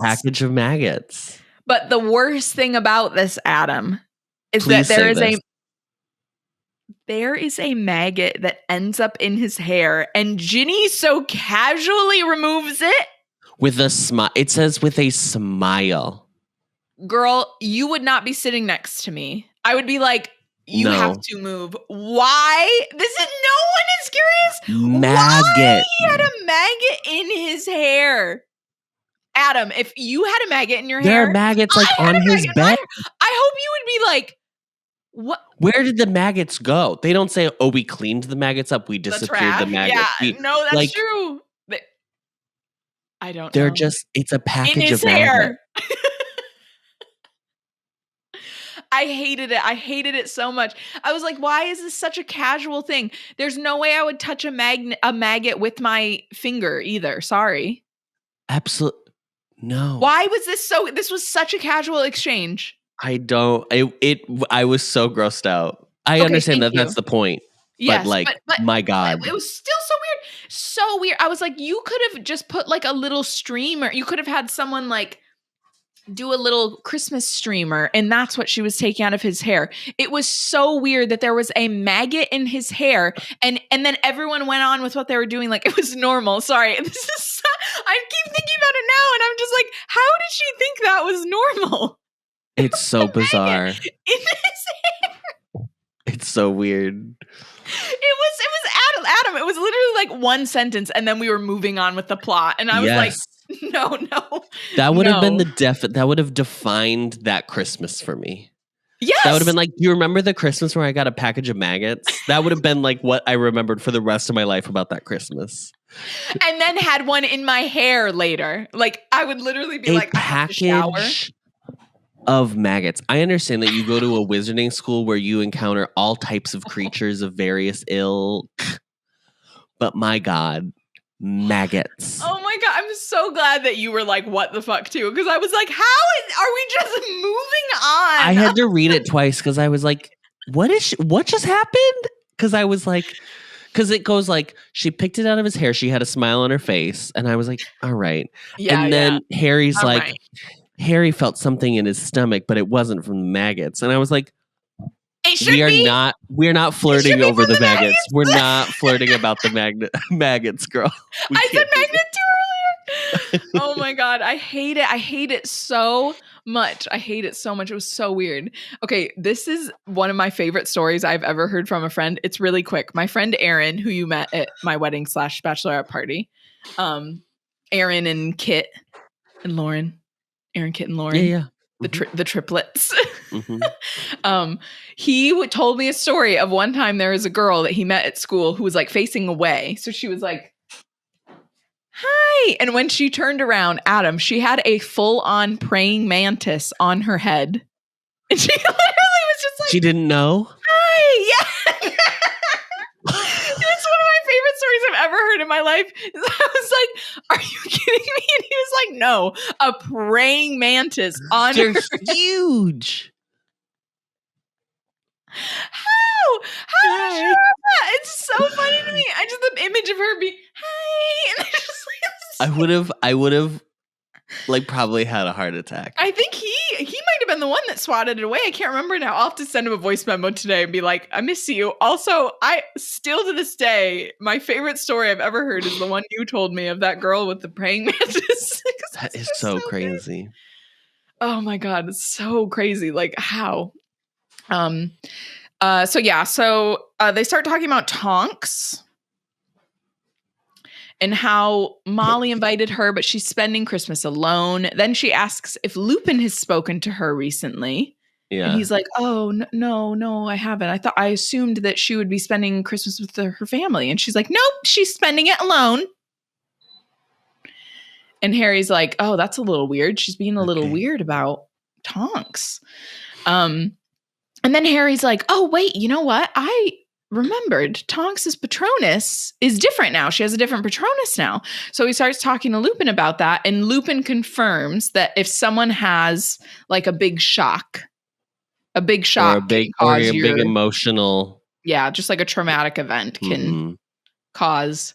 package of maggots. But the worst thing about this, Adam, is that there is a maggot that ends up in his hair, and Ginny so casually removes it. With a smile. It says with a smile. Girl, you would not be sitting next to me. I would be like, You have to move. Why? No one is curious. Maggot. Why he had a maggot in his hair? Adam, if you had a maggot in your hair. There are maggots on his bed. I hope you would be like, what? Where did the maggots go? They don't say, "Oh, we cleaned the maggots up. We disappeared the maggots." Yeah, no, that's true. I don't know. They're just, it's a package of maggots. I hated it. I hated it so much. I was like, why is this such a casual thing? There's no way I would touch a maggot with my finger either. Sorry. Absolutely. No. Why was this was such a casual exchange? I was so grossed out. I understand that's the point. Yes, but my God. It was still so weird. So weird. I was like, you could have just put like a little streamer. You could have had someone like do a little Christmas streamer, and that's what she was taking out of his hair. It was so weird that there was a maggot in his hair, and then everyone went on with what they were doing like it was normal. Sorry. I keep thinking about it now, and I'm just like, how did she think that was normal? It's so bizarre. In his hair. It's so weird. It was Adam. It was literally like one sentence, and then we were moving on with the plot, and I was like, no. That would have been that would have defined that Christmas for me. Yes. That would have been like, you remember the Christmas where I got a package of maggots? That would have been like what I remembered for the rest of my life about that Christmas. And then had one in my hair later. Like I would literally be like, package I have to shower. Of maggots. I understand that you go to a wizarding school where you encounter all types of creatures of various ilk, but my God, maggots. Oh my God, I'm so glad that you were like, what the fuck too? Because I was like, are we just moving on? I had to read it twice because I was like, what just happened? Because I was like, because it goes like, she picked it out of his hair. She had a smile on her face. And I was like, all right. Yeah, and then Harry's all like, right. Harry felt something in his stomach, but it wasn't from the maggots. And I was like, we're not flirting over the maggots. We're not flirting about the maggots, girl. I said magnet too earlier. Oh my God. I hate it. I hate it so much. It was so weird. Okay. This is one of my favorite stories I've ever heard from a friend. It's really quick. My friend Erin, who you met at my wedding / bachelorette party. Erin and Kit and Lauren. Aaron, Kit, and Lauren. Yeah. The triplets. Mm-hmm. He told me a story of one time there was a girl that he met at school who was like facing away. So she was like, hi. And when she turned around, Adam, she had a full-on praying mantis on her head. And she literally was just like, she didn't know? Hi. Yeah. It's one of my favorite stories I've ever heard in my life. I was like, are you kidding me? And he was like, no, a praying mantis on her head. Huge. How did you have that? It's so funny to me. The image of her be, hi. And I would have like probably had a heart attack. I think he might have been the one that swatted it away. I can't remember now. I'll have to send him a voice memo today and be like, I miss you. Also, I still to this day, my favorite story I've ever heard is the one you told me of that girl with the praying mantis. That is so crazy. Good. Oh my God, it's so crazy. Like how? So they start talking about Tonks. And how Molly invited her, but she's spending Christmas alone. Then she asks if Lupin has spoken to her recently. Yeah. And he's like, oh, no, I haven't. I assumed that she would be spending Christmas with her family. And she's like, nope, she's spending it alone. And Harry's like, oh, that's a little weird. She's being a little weird about Tonks. And then Harry's like, oh, wait, you know what? I remembered Tonks' Patronus is different now. She has a different Patronus now. So he starts talking to Lupin about that. And Lupin confirms that if someone has like a big shock, or a big emotional. Yeah, just like a traumatic event can cause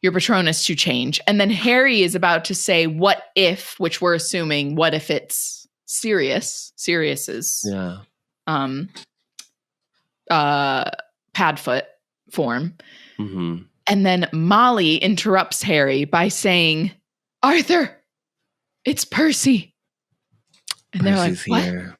your Patronus to change. And then Harry is about to say, what if, which we're assuming, what if it's Sirius's Padfoot form. Mm-hmm. And then Molly interrupts Harry by saying, Arthur, it's Percy. And they're like, what? Here.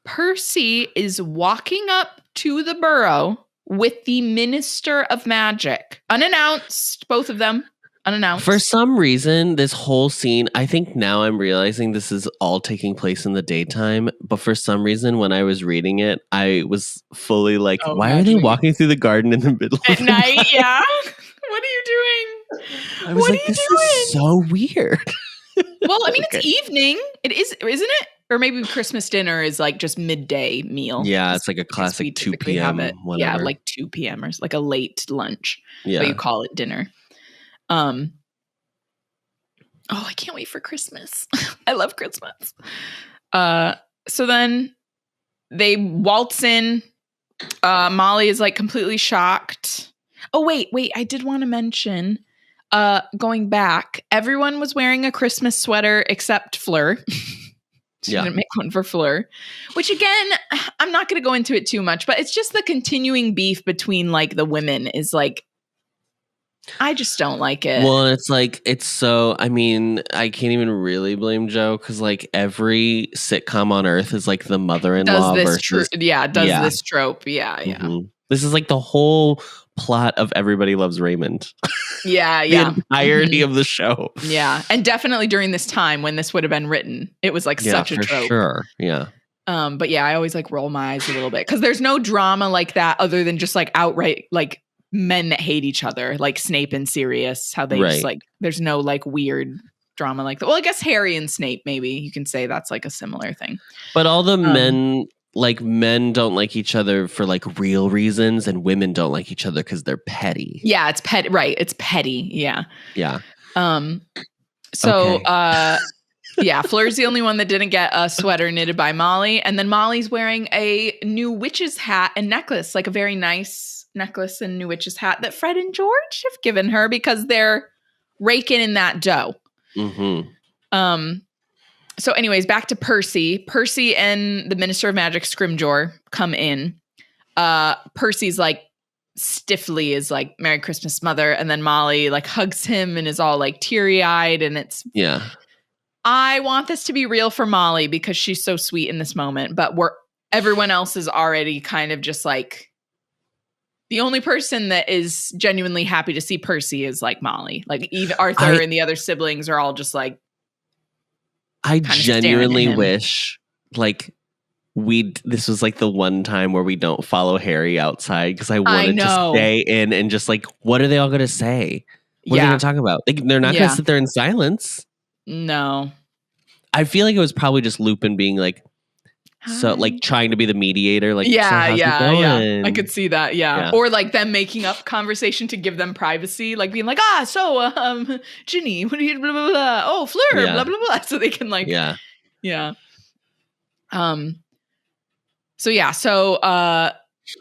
Percy is walking up to the burrow with the Minister of Magic. Unannounced, both of them. Unannounced. For some reason, this whole scene, I think now I'm realizing this is all taking place in the daytime. But for some reason, when I was reading it, I was fully like, why are they walking through the garden in the middle at of night? night? Yeah. What are you doing? I was like, this is so weird. Well, I mean, it's evening. It is, isn't it? Or maybe Christmas dinner is like just midday meal. Yeah, it's like a classic 2 p.m. whatever. Yeah, like 2 p.m. or like a late lunch. Yeah. But you call it dinner. Oh, I can't wait for Christmas. I love Christmas. So then they waltz in. Molly is like completely shocked. Oh, wait. I did want to mention, going back, everyone was wearing a Christmas sweater except Fleur. She didn't make one for Fleur, which again, I'm not going to go into it too much, but it's just the continuing beef between like the women is like, I just don't like it. Well, it's like, it's so, I mean, I can't even really blame Joe because like every sitcom on earth is like the mother-in-law versus. This trope. Yeah. Mm-hmm. This is like the whole plot of Everybody Loves Raymond. Yeah. The entirety of the show. Yeah. And definitely during this time when this would have been written, it was like such a trope. Sure. Yeah. But yeah, I always like roll my eyes a little bit because there's no drama like that other than just like outright like men that hate each other, like Snape and Sirius, how they just like, there's no like weird drama like that. Well, I guess Harry and Snape, maybe you can say that's like a similar thing. But all the men don't like each other for like real reasons and women don't like each other because they're petty. Yeah, it's petty. Right. It's petty. Yeah. Yeah. Yeah, Fleur's the only one that didn't get a sweater knitted by Molly. And then Molly's wearing a new witch's hat and necklace, like a very nice necklace and new witch's hat that Fred and George have given her because they're raking in that dough. Mm-hmm. So anyways, back to Percy. Percy and the Minister of Magic, Scrimgeour, come in. Percy's like stiffly is like, Merry Christmas, Mother. And then Molly like hugs him and is all like teary-eyed. And it's... Yeah. I want this to be real for Molly because she's so sweet in this moment. But everyone else is already kind of just like... The only person that is genuinely happy to see Percy is like Molly. Like even Arthur and the other siblings are all just like... I genuinely wish like this was like the one time where we don't follow Harry outside because I wanted to stay in and just like, what are they all going to say? What are they going to talk about? They're not going to sit there in silence. No. I feel like it was probably just Lupin being like, so like trying to be the mediator. Like, yeah. I could see that. Yeah. Or like them making up conversation to give them privacy, like being like, Ginny, what do you, blah, blah, blah. Oh, Fleur, blah, blah, blah. So they can like, yeah. So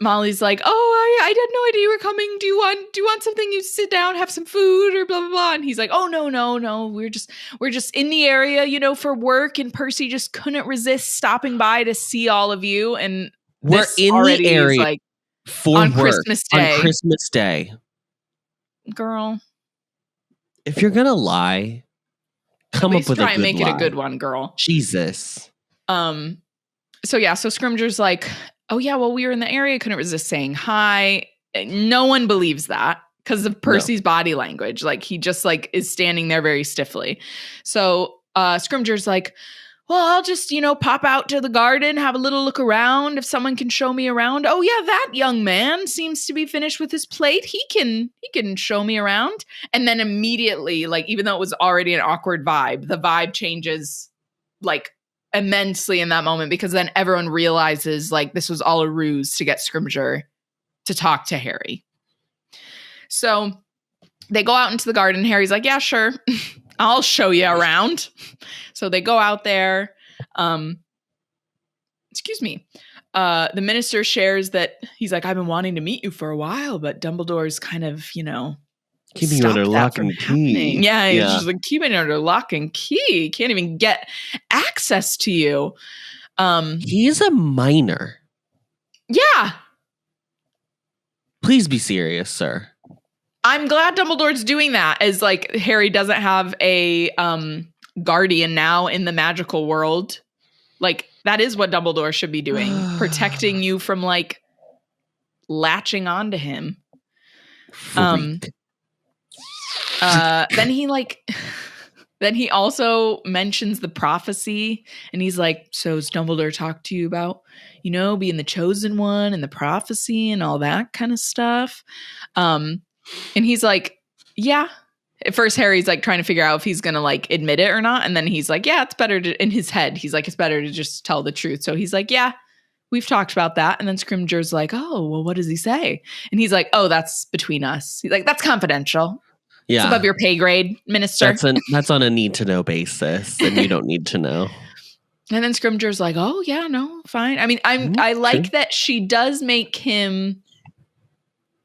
Molly's like, oh, I had no idea you were coming. Do you want something? You sit down, have some food or blah, blah, blah. And he's like, oh, no. We're just in the area, for work. And Percy just couldn't resist stopping by to see all of you. And we're in the area like for on work Christmas Day. On Christmas Day. Girl. If you're going to lie, come up with a good lie. Try and make it a good one, girl. Jesus. So Scrimgeour's like, oh, yeah, well, we were in the area. Couldn't resist saying hi. No one believes that because of Percy's body language. Like, he just, like, is standing there very stiffly. So Scrimgeour's like, well, I'll just, pop out to the garden, have a little look around. If someone can show me around. Oh, yeah, that young man seems to be finished with his plate. He can show me around. And then immediately, like, even though it was already an awkward vibe, the vibe changes, like, immensely in that moment because then everyone realizes like this was all a ruse to get Scrimgeour to talk to Harry. So they go out into the garden. Harry's like, yeah, sure. I'll show you around. So they go out there. Excuse me. The minister shares that he's like, I've been wanting to meet you for a while, but Dumbledore's kind of, keeping you under lock and key. Yeah, he's just like keeping it under lock and key. Can't even get access to you. He's a minor. Yeah. Please be serious, sir. I'm glad Dumbledore's doing that, as like Harry doesn't have a guardian now in the magical world. Like That is what Dumbledore should be doing. Protecting you from like latching onto him. Freak. Then he also mentions the prophecy, and he's like, so has Dumbledore talked to you about, being the chosen one and the prophecy and all that kind of stuff? And he's like, yeah. At first, Harry's like trying to figure out if he's going to like admit it or not. And then he's like, yeah, it's better to, in his head, he's like, it's better to just tell the truth. So he's like, yeah, we've talked about that. And then Scrimgeour's like, oh, well, what does he say? And he's like, oh, that's between us. He's like, that's confidential. Yeah. It's above your pay grade, minister. That's on a need to know basis, and you don't need to know. And then Scrimgeour's like, oh yeah, no, fine. I mean, I like that she does make him.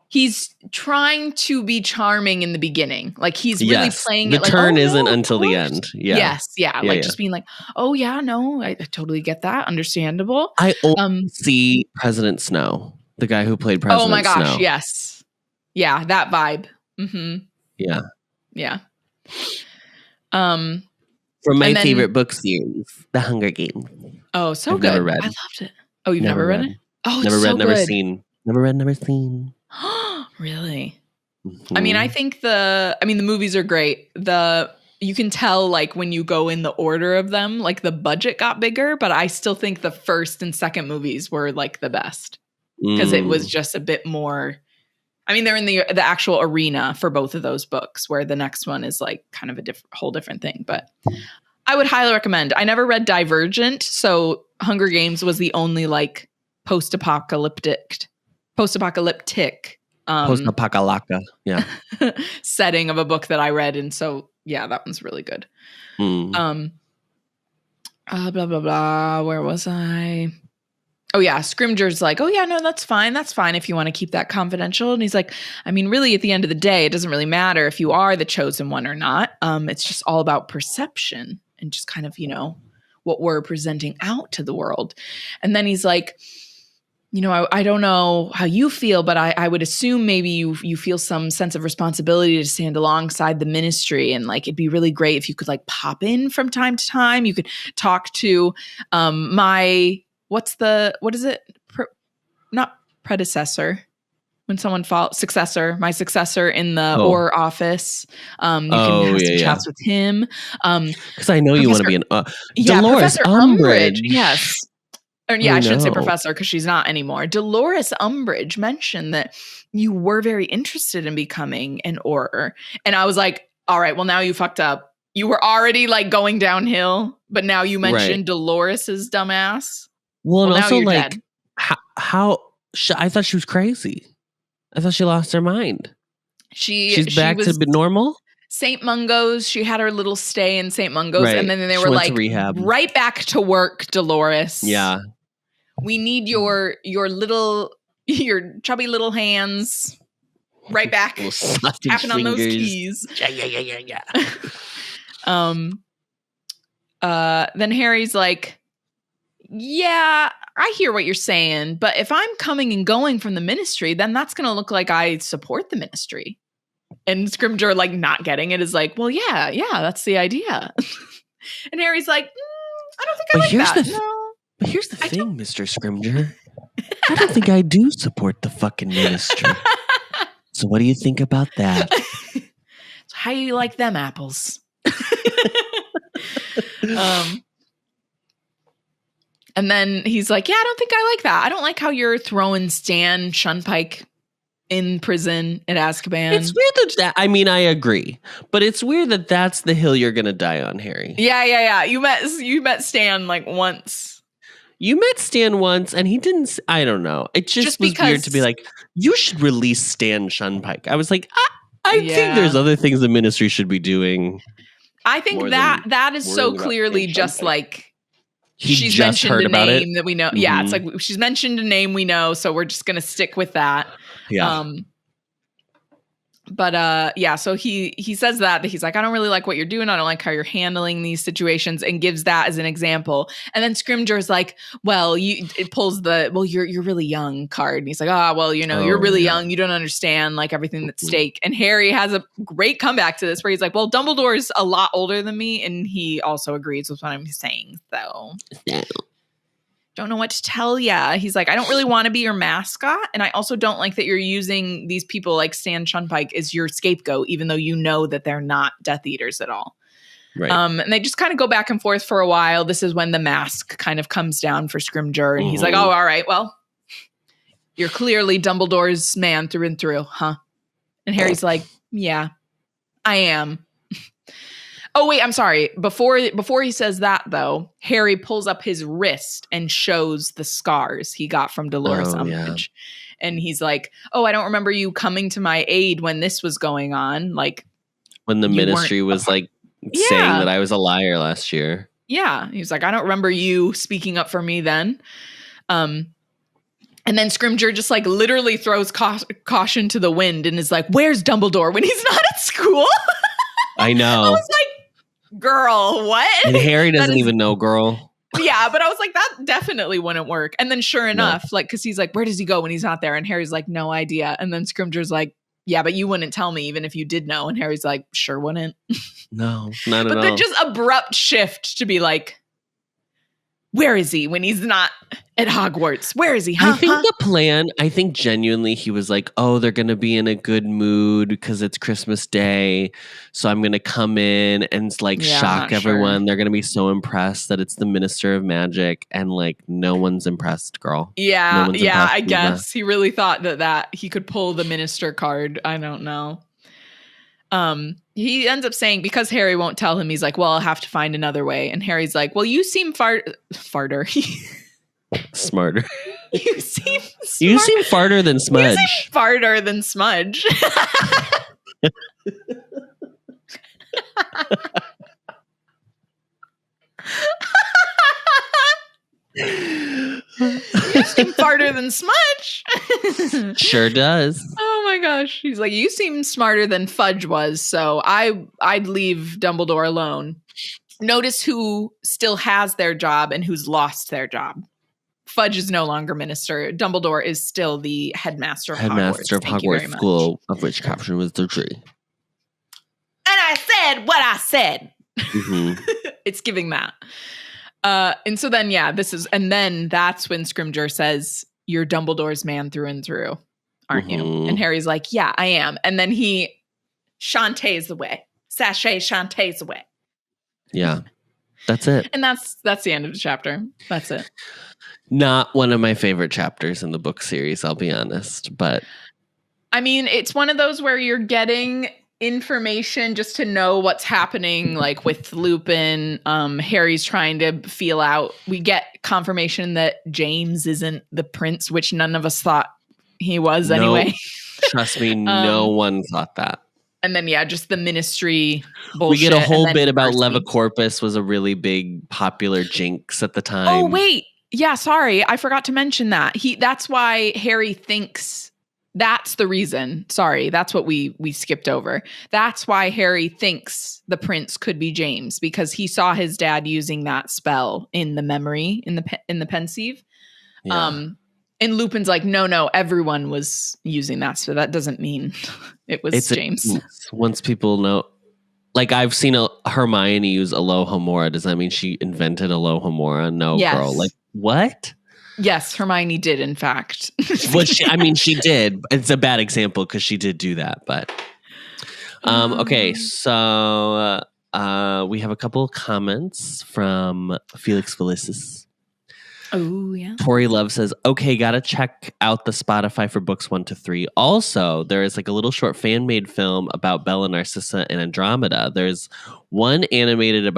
He's trying to be charming in the beginning, like he's really playing the it. The turn isn't until the end. Yeah. Yes, yeah, just being like, oh yeah, no, I totally get that, understandable. I only see President Snow, the guy who played President Snow. Oh my gosh, Snow. Yes, yeah, that vibe. Mm-hmm. Yeah. From my favorite book series, The Hunger Games. Oh, so good. Never read. I loved it. Oh, you've never read it? Oh, it's never read, so never good. seen. Never read, never seen. Really? Mm-hmm. I mean, I think the movies are great. You can tell like when you go in the order of them, like the budget got bigger, but I still think the first and second movies were like the best because it was just a bit more. I mean, they're in the actual arena for both of those books, where the next one is like kind of a whole different thing. But I would highly recommend. I never read Divergent, so Hunger Games was the only like post-apocalyptic yeah setting of a book that I read, and so yeah, that one's really good. Blah blah blah. Where was I? Oh yeah, Scrimgeour's like, oh yeah, no, that's fine if you want to keep that confidential. And he's like, I mean, really, at the end of the day, it doesn't really matter if you are the chosen one or not. It's just all about perception and just kind of, what we're presenting out to the world. And then he's like, I don't know how you feel, but I would assume maybe you feel some sense of responsibility to stand alongside the ministry. And like, it'd be really great if you could like pop in from time to time. You could talk to what is it? Not predecessor. When someone successor, my successor in the Orr office. You can have some chats with him. Because I know you want to be Dolores Umbridge. Yes. Or, I shouldn't say professor because she's not anymore. Dolores Umbridge mentioned that you were very interested in becoming an Orr. And I was like, all right, well, now you fucked up. You were already like going downhill, but now you mentioned Dolores's dumbass. Well, and also like how I thought she was crazy. I thought she lost her mind. She's back to normal. St. Mungo's. She had her little stay in St. Mungo's, and then they were like, right back to work, Dolores. Yeah, we need your chubby little hands right back, tapping on those keys. Yeah. Then Harry's like, yeah, I hear what you're saying, but if I'm coming and going from the ministry, then that's going to look like I support the ministry. And Scrimgeour, like, not getting it, is like, well, yeah, that's the idea. And Harry's like, I don't think I like that. No. But here's the thing, Mr. Scrimgeour. I don't think I do support the fucking ministry. So what do you think about that? So how do you like them apples? And then he's like, yeah, I don't think I like that. I don't like how you're throwing Stan Shunpike in prison at Azkaban. It's weird that I agree. But it's weird that that's the hill you're going to die on, Harry. Yeah. You met Stan like once. You met Stan once and he didn't, I don't know. It just was weird to be like, you should release Stan Shunpike. I was like, I think there's other things the ministry should be doing. I think that is so clearly just like, she's just mentioned heard a about name it. that we know. Mm-hmm. Yeah, it's like she's mentioned a name we know, so we're just gonna stick with that. Yeah. So he says that he's like, I don't really like what you're doing. I don't like how you're handling these situations, and gives that as an example. And then Scrimgeour's like, well, it pulls the you're really young card, and he's like, you're really young. You don't understand like everything that's at stake. And Harry has a great comeback to this where he's like, well, Dumbledore's a lot older than me, and he also agrees with what I'm saying. So don't know what to tell ya. He's like, I don't really want to be your mascot. And I also don't like that you're using these people like Stan Shunpike as your scapegoat, even though you know that they're not Death Eaters at all. Right. And they just kind of go back and forth for a while. This is when the mask kind of comes down for Scrimgeour. And he's like, oh, all right, well, you're clearly Dumbledore's man through and through, huh? And Harry's like, yeah, I am. Oh, wait, I'm sorry. Before he says that, though, Harry pulls up his wrist and shows the scars he got from Dolores Umbridge. Yeah. And he's like, oh, I don't remember you coming to my aid when this was going on. Like, when the Ministry was like saying that I was a liar last year. Yeah. He was like, I don't remember you speaking up for me then. And then Scrimgeour just like literally throws caution to the wind and is like, where's Dumbledore when he's not at school? I know. I was like, girl, what? And Harry doesn't even know, girl. Yeah, but I was like, that definitely wouldn't work. And then sure enough, like, because he's like, where does he go when he's not there? And Harry's like, no idea. And then Scrimgeour's like, yeah, but you wouldn't tell me even if you did know. And Harry's like, sure wouldn't. No, not at all. But then just abrupt shift to be like, where is he when he's not at Hogwarts? Where is he? Huh? I think genuinely he was like, oh, they're going to be in a good mood because it's Christmas Day. So I'm going to come in and like shock everyone. Sure. They're going to be so impressed that it's the Minister of Magic. And like, no one's impressed, girl. Yeah. I guess he really thought that he could pull the minister card. I don't know. He ends up saying, because Harry won't tell him, he's like, well, I'll have to find another way. And Harry's like, well, you seem farter. Smarter. You seem farter than Smudge. You seem farter than Smudge. You seem farter than Smudge. Sure does. Oh my gosh. He's like, you seem smarter than Fudge was, so I'd leave Dumbledore alone. Notice who still has their job and who's lost their job. Fudge is no longer minister. Dumbledore is still the headmaster of Hogwarts School of Witchcraft and Wizardry. And I said what I said. Mm-hmm. It's giving that. And so then, that's when Scrimgeour says, you're Dumbledore's man through and through, aren't you? And Harry's like, yeah, I am. And then he shantays away. Sashay shantays away. Yeah, that's it. And that's the end of the chapter. That's it. Not one of my favorite chapters in the book series, I'll be honest. But I mean, it's one of those where you're getting information just to know what's happening, like with Lupin. Harry's trying to feel out. We get confirmation that James isn't the prince, which none of us thought he was anyway. Trust me, no one thought that. And then, just the Ministry bullshit. We get a whole bit about Levicorpus was a really big popular jinx at the time. Oh, wait. Yeah, sorry. I forgot to mention that. That's why Harry thinks that's the reason. Sorry, that's what we skipped over. That's why Harry thinks the prince could be James, because he saw his dad using that spell in the memory, in the pensieve. Yeah. And Lupin's like, no, everyone was using that, so that doesn't mean it was James. Once people know, like I've seen Hermione use Alohomora. Does that mean she invented Alohomora? No, yes. Girl. Like what? Yes, Hermione did, in fact. She did. It's a bad example because she did do that, but okay. So we have a couple of comments from Felix Felicis. Oh, yeah. Tori Love says, okay, gotta check out the Spotify for books 1 to 3. Also, there is like a little short fan-made film about Bella, Narcissa, and Andromeda. There's an animated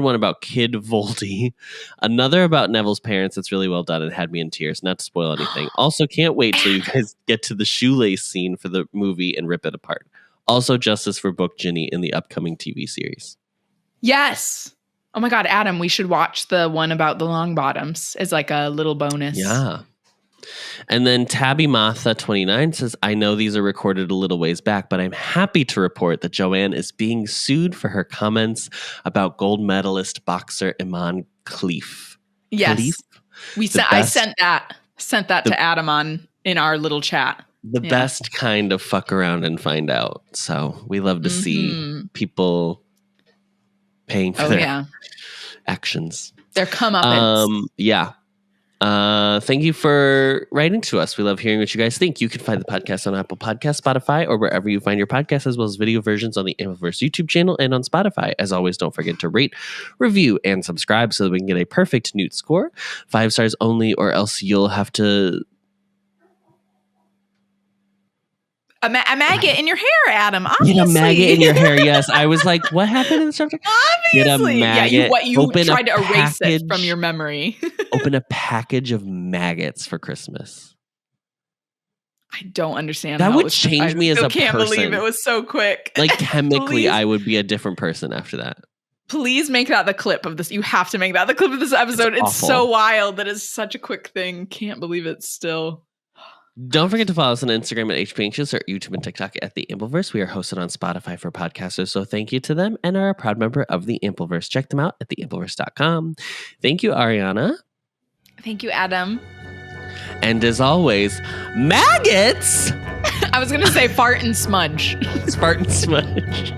one about Kid Voldy, another about Neville's parents that's really well done and had me in tears, not to spoil anything. Also, can't wait till you guys get to the shoelace scene for the movie and rip it apart. Also, justice for Book Ginny in the upcoming TV series. Yes. Oh my God, Adam, we should watch the one about the Longbottoms as like a little bonus. Yeah. And then Tabby Matha 29 says, I know these are recorded a little ways back, but I'm happy to report that Joanne is being sued for her comments about gold medalist boxer Iman Khalif. Yes. I sent that to Adam in our little chat. The best kind of fuck around and find out. So we love to see people paying for their actions. Their comeuppance. Yeah. Thank you for writing to us. We love hearing what you guys think. You can find the podcast on Apple Podcasts, Spotify, or wherever you find your podcasts, as well as video versions on the Ampliverse YouTube channel and on Spotify. As always, don't forget to rate, review, and subscribe so that we can get a perfect Newt score. 5 stars only, or else you'll have to... A maggot in your hair, Adam. Obviously. Get a maggot in your hair. Yes, I was like, "What happened in the subject?" Obviously, get a maggot. You tried to erase it from your memory. Open a package of maggots for Christmas. I don't understand. That would change me as a person. I can't believe it was so quick. Like chemically, I would be a different person after that. Please make that the clip of this. You have to make that the clip of this episode. It's so wild that it's such a quick thing. Can't believe it still. Don't forget to follow us on Instagram at HPAnxious or YouTube and TikTok at The Ampliverse. We are hosted on Spotify for podcasters, so thank you to them and are a proud member of The Ampliverse. Check them out at theampliverse.com. Thank you, Ariana. Thank you, Adam. And as always, maggots! I was going to say fart and smudge. Fart and smudge.